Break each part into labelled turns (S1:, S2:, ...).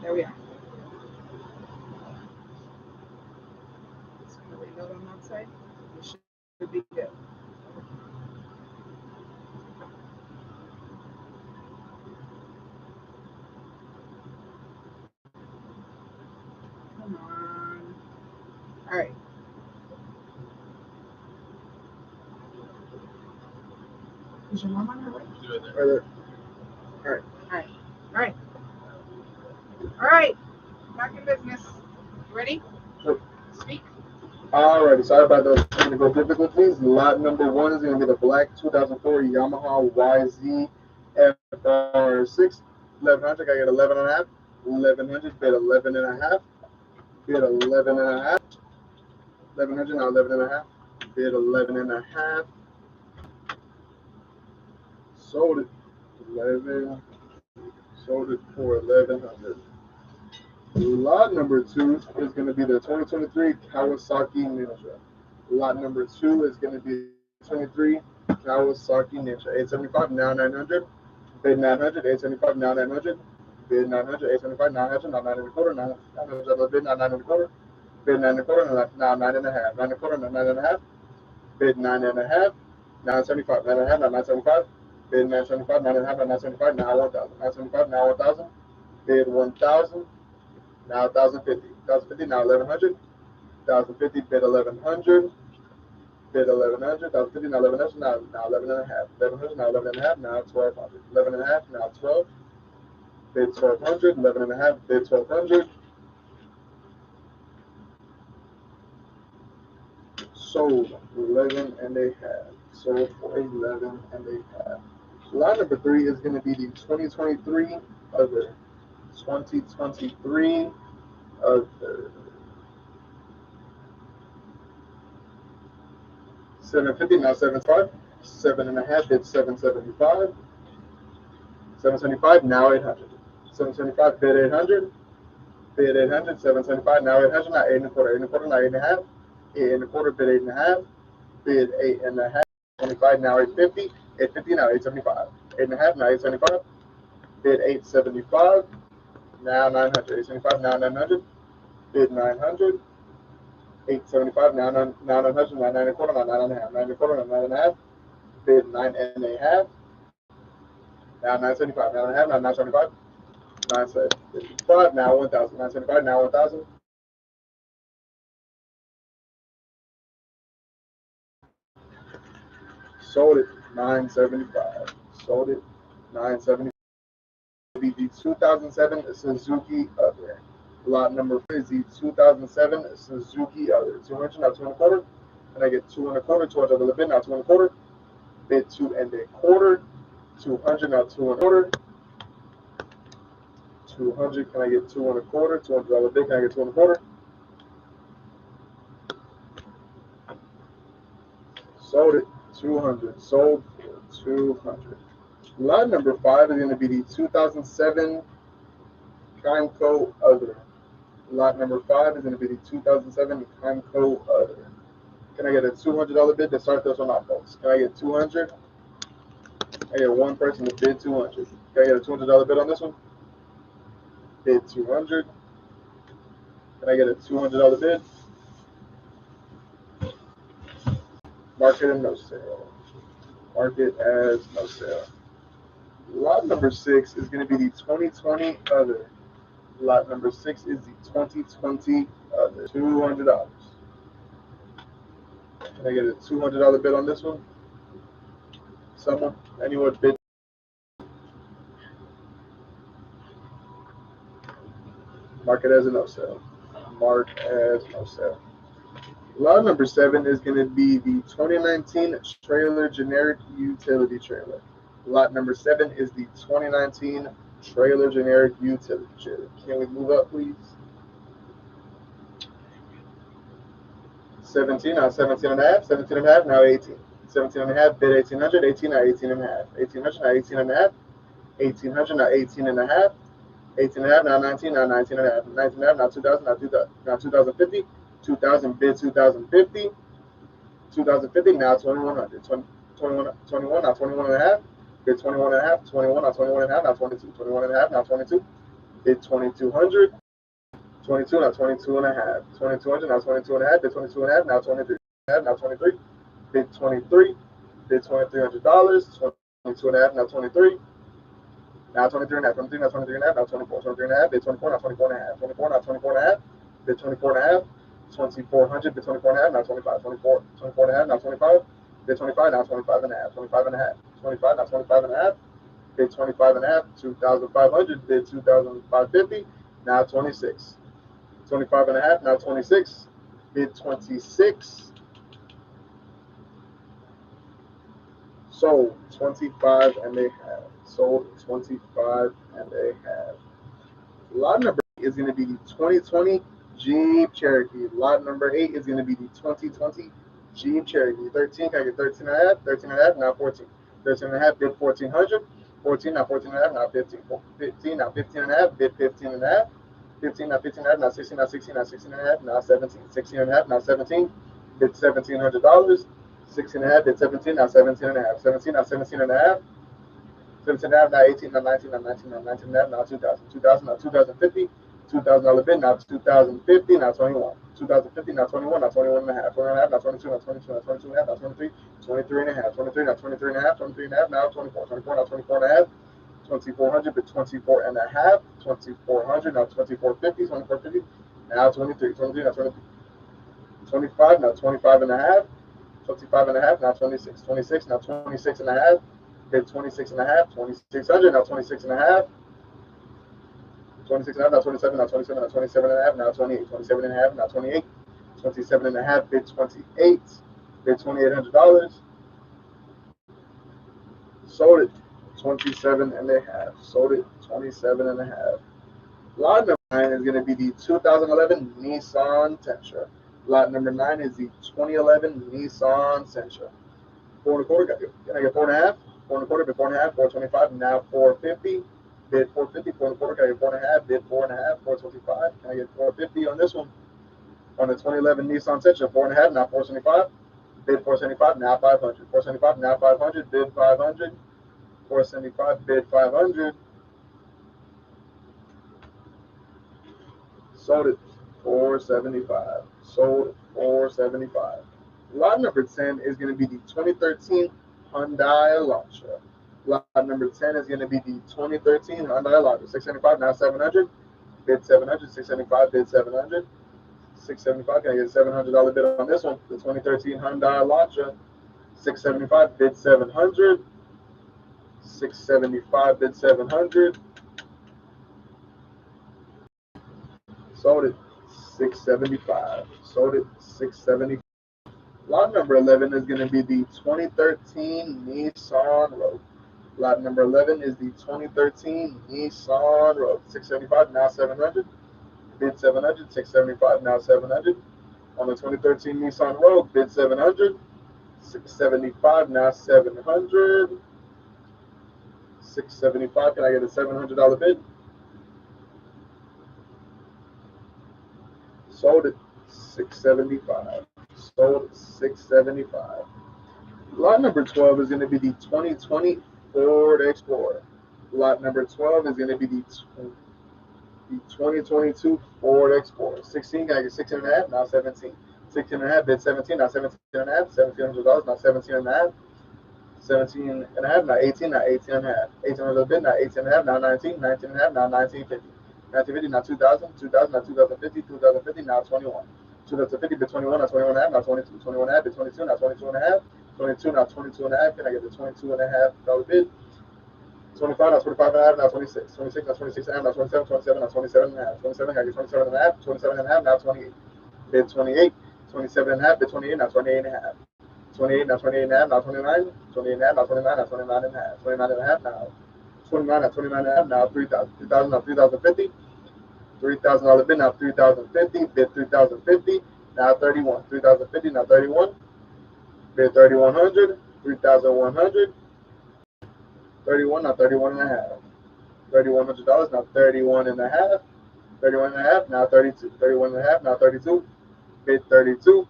S1: There we are. Just gonna reload on that side. We should be good. Come on. All right. Is your mom on her way?
S2: Right there. All right.
S1: All right. All right. All right. Back in business. You ready?
S2: Sure.
S1: Speak.
S2: Alrighty, sorry about those technical difficulties. Lot number one is going to be the black 2004 Yamaha YZ FR6 1100. I get 11 and a half. 1100 bid 11 and a half. Bid 11 and a half. 1100 now 11 and a half. Bid 11 and a half. Sold it 11. Sold it for 1100. Lot number two is going to be the 2023 Kawasaki Ninja. Lot number two is going to be 2023 Kawasaki Ninja. 875 now 900. Bid 900. 875 now 900. Bid 900. 875 900. Now 9 and a quarter. 900. Bid now 9 and a quarter. Bid 9 and a quarter. Now 9 and a half. 9 and a quarter. Now 9 and a half. Bid 9 and a half. 975. 9 and a half. Now 975. Bid 975. 9 and a half. Now 975. Now 1000. 975. Now 1000. Bid 1000. Now 1050. 1050. Now 1100. 1050. Bid 1100. Bid 1100. 1050. Now 1100. Now 11 and a half. 1100. Now 11 and a half. Now 1200. 11 and a half. Now 12. Bid 1200. 11 and a half. Bid 1200. Sold 11 and a half. Sold for 11 and a half. Lot number three is going to be the 2023 other. 2023 other. 750 now 75. 7 and a half. Bid 775. 775 now 800. 775 bid 800. Bid 800. 775 now 800. Now 8 and a quarter. 8 and a quarter. Now 8 and a half. 8 and a quarter. Bid 8 and a half. Bid 8 and a half. 25 now 850. 850 now 875. 8 and a half now 875. Bid 875. Now 900. 875 now 900. Bid 900. 875 now 900. Now 9 and a quarter. Now 9 and a half. 9 and a quarter. Now 9 and a half. Bid 9 and a half. Now 975. 9 and a half. Now 975. 975 now 1000. 975 now 1000. Sold it 975. Sold it 975. The 2007 Suzuki Other. Lot number four is the 2007 Suzuki Other. 200 now 2 and a quarter. And I get 2 and a quarter. 200 on the bid now 2 and a quarter. Bid 2 and a quarter. 200 now 2 and a quarter. 200. Can I get 2 and a quarter? $200 bid. Can I get 2 and a quarter? Sold it 200. Sold for 200. Lot number five is going to be the 2007 Kimco Other. Lot number five is going to be the 2007 Kimco Other. Can I get a $200 bid to start this one off, folks? Can I get 200? I get one person to bid 200. Can I get a $200 bid on this one? Bid 200. Can I get a $200 bid? Mark it as no sale. Mark it as no sale. Lot number six is going to be the 2020 Other. Lot number six is the 2020 Other. $200. Can I get a $200 bid on this one? Someone? Anyone bid? Mark it as a no sale. Mark as no sale. Lot number seven is going to be the 2019 Trailer Generic Utility Trailer. Lot number seven is the 2019 Trailer Generic Utility Trailer. Can we move up, please? 17, now 17 and a half, 17 and a half, now 18. 17 and a half, bid 1800, 18, now 18 and a half. 1800, now 18 and a half. 1800, now 18 and a half. 18 and a half, now 19, now 19 and a half. 19 and a half, now 2000, now 2000, now 2050. 2000, bid 2050. 2050, now 2100. 21, now 21 and a half. Bid 21 and a half. 21, now 21 and a half, now 22. 21 and a half, now 22. bid 2200, 22, now 22 and a half, 2200, now 22 and a half, bid 22 and a half, now 23, now 23, bid 23, bid $2,300, 22 and a half, now 23, now 23 and a half, 23, now 23 and a half, now 24, 23 and a half, bid 24, now 24 and a half, 24, now 24 and a half, bid 24 and a half, 2400, bid 24 and a half, now 25, 24, 24 and a half, now 25, bid 25, now 25 and a half, 25 and a half, 25, now 25 and a half, bid 25 and a half, 2,500, bid 2,550, now 26, 25 and a half, now 26, bid 26, sold 25 and a half, sold 25 and a half. Lot number 8 is going to be the 2020 Jeep Cherokee. Lot number 8 is going to be the 2020 Jeep Cherokee. 13, can I get 13 and a half? 13 and a half, now 14. 13 and a half, bid 1400. 14, now 14 and a half, now 15. 15, now 15 and a half, bid 15 and a half. 15, now 15 and a half, now 16, now 16, now 16 and a half, now 17. 16 and a half, now 17, bid $1,700. 16 and a half, bid 17, now 17 and a half. 17, now 17 and a half. 17 and a half, now 18, now 19, now 19, now 19 and a half, now 2000. 2000, now 2050. $2,000 bid, now 2050, now 21. 2050, now 21, now 21 and a half. 21 and a half, now 22, now 22, now 22 and a half, now 23. 23 and a half. 23, now 23 and a half. 23 and a half, now 24. 24, now 24 and a half. 2400, but 24 and a half. 2400, now 2450. 2450, now 23. 23, now 23. 25, now 25 and a half. 25 and a half, now 26. 26, now 26 and a half. Bid 26 and a half. 2600, now 26 and a half. 26 and a half, now 27, now 27, now 27 and a half, now 28, 27 and a half, now 28, 27 and a half, bid 28, bid $2,800, sold it 27 and a half, sold it 27 and a half. Lot number 9 is going to be the 2011 Nissan Sentra. Lot number 9 is the 2011 Nissan Sentra. 4 and a quarter, can I get 4 and a half? 4 and a quarter, bid 4 and a half, 425, now 450. Bid 450, 4 and a quarter, can I get 4 and a half? Bid 4 and a half, 425. Can I get 450 on this one? On the 2011 Nissan Sentra, 4 and a half, now 475. Bid 475, now 500. 475, now 500. Bid 500. 475, bid 500. Sold it 475. Sold 475. Lot number 10 is going to be the 2013 Hyundai Elantra. Lot number 10 is going to be the 2013 Hyundai Elantra. 675, now 700. Bid 700. 675, bid 700. 675, can I get a $700 bid on this one? The 2013 Hyundai Elantra. 675, bid 700. 675, bid 700. Sold it 675. Sold it 675. Lot number 11 is going to be the 2013 Nissan Rogue. Lot number 11 is the 2013 Nissan Rogue. 675, now 700. Bid 700. 675, now 700. On the 2013 Nissan Rogue, bid 700. 675, now 700. 675, can I get a $700 bid? Sold it 675. Sold 675. Lot number 12 is going to be the 2020 Ford Explorer. Lot number 12 is going to be the 2022 Ford Explorer. 16, can I get 16 and a half? Now 17. 16 and a half, bid 17, now 17 and a half. $1,700, now 17 and a half. 17 and a half, now 18, now 18 and a half. 18 bid, now 18 and a half, now 19, 19 and a half, now 1950. 1950, now 2000, 2000, now 2050, 2050, now 21. 2050, bid 21, now 21 and a half, now 22, 21 and a half, bid 22, now 22 and a half. 22, now 22 and a half, can I get the 22 and a half dollar bid? 25, now 25 and a half, now 26. 26, now 26 and a half, now 27, 27, now 27 and a half. 27, can I get 27 and a half? 27 and a half, now 28. Bid 28. 27 and a half, bid 28, now 28 and a half. 28, now 28 and a half, now 29. 28 and a half, now 29, now 29 and a half. 29 and a half, now 29, now 29 and a half, now 3,000. 3,000, now 3,050. $3,000 bid, now 3,050. Bid 3,050, now 31. 3,050, now 31. Bid 3,100. 3,100. 31, now 31 and a half. $3,100, now 31 and a half. 31 and a half, now 32. 31 and a half, now 32. Bid 32.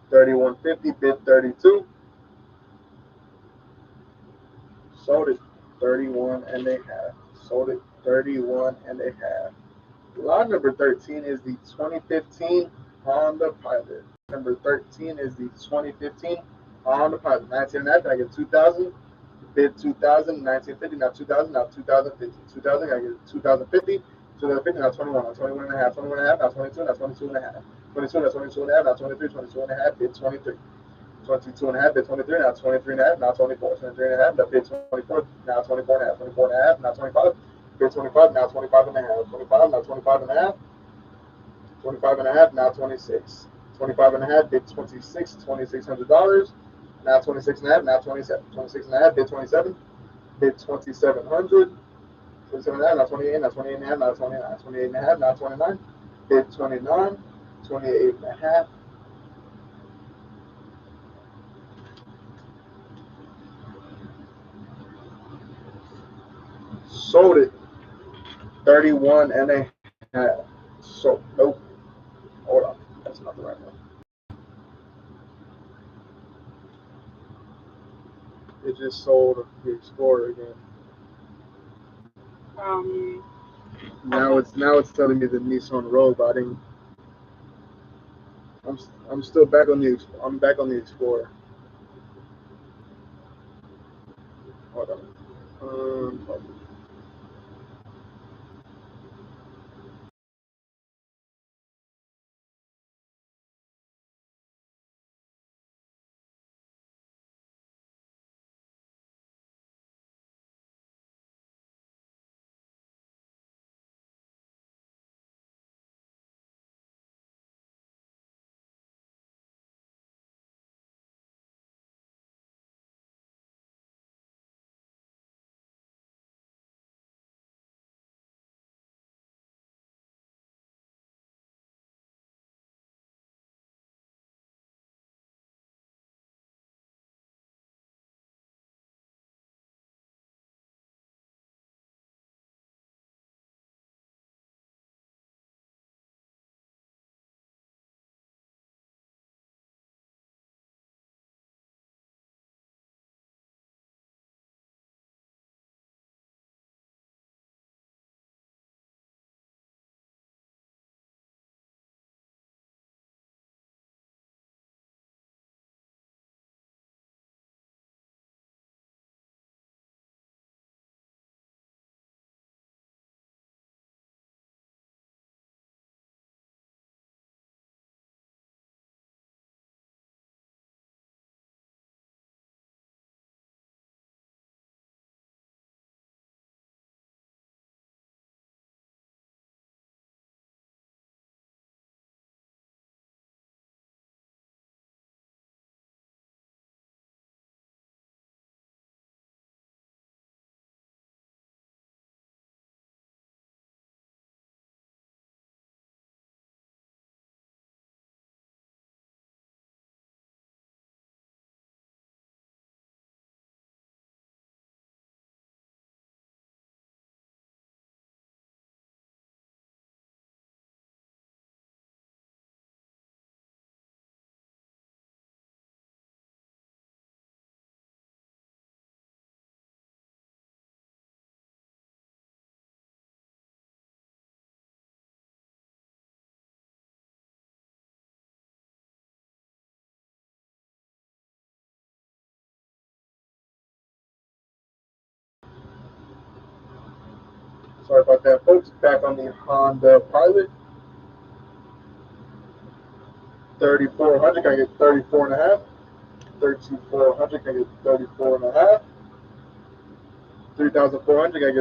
S2: 3150, bid 32. Sold it 31 and a half. Sold it 31 and a half. Lot number 13 is the 2015 Honda Pilot. Number 13 is the 2015 Honda Pilot. 19 and a half, I get 2000. Bid 2000, 1950, now 2000, now 2050. 2000, I get 2050. 2050, now 21, now 21 and a half, 21 and a half, now 22, now 22 and a half. 22, now 22 and a half, now 23, 22 and a half, bid 23. 22 and a half, bid 23, now 23 and a half, now 24. 23 and a half, now bid 24, now 24 and a half, 24 and a half, now 25. Bid 25, now 25 and a half, 25, now 25 and a half, 25 and a half, now 26. 25 and a half, bid 26, $2,600. Now 26 and a half, now 27. 26 and a half, bid 27, bid 2,700. 27 and a half, now 28, now 28 and a half, now 29. 28 and a half, now 29, bid 29, 28 and a half. Sold it, 31 and a half. So, nope, hold on, that's not the right one. It just sold the Explorer again.
S1: Um,
S2: Now it's telling me the Nissan Rogue, but I didn't. I'm still back on the Explorer. Hold on. Sorry about that, folks. Back on the Honda Pilot. 3,400, can I get 34 and a half? 3,400, can I get 34 and a half? 3,400, can I get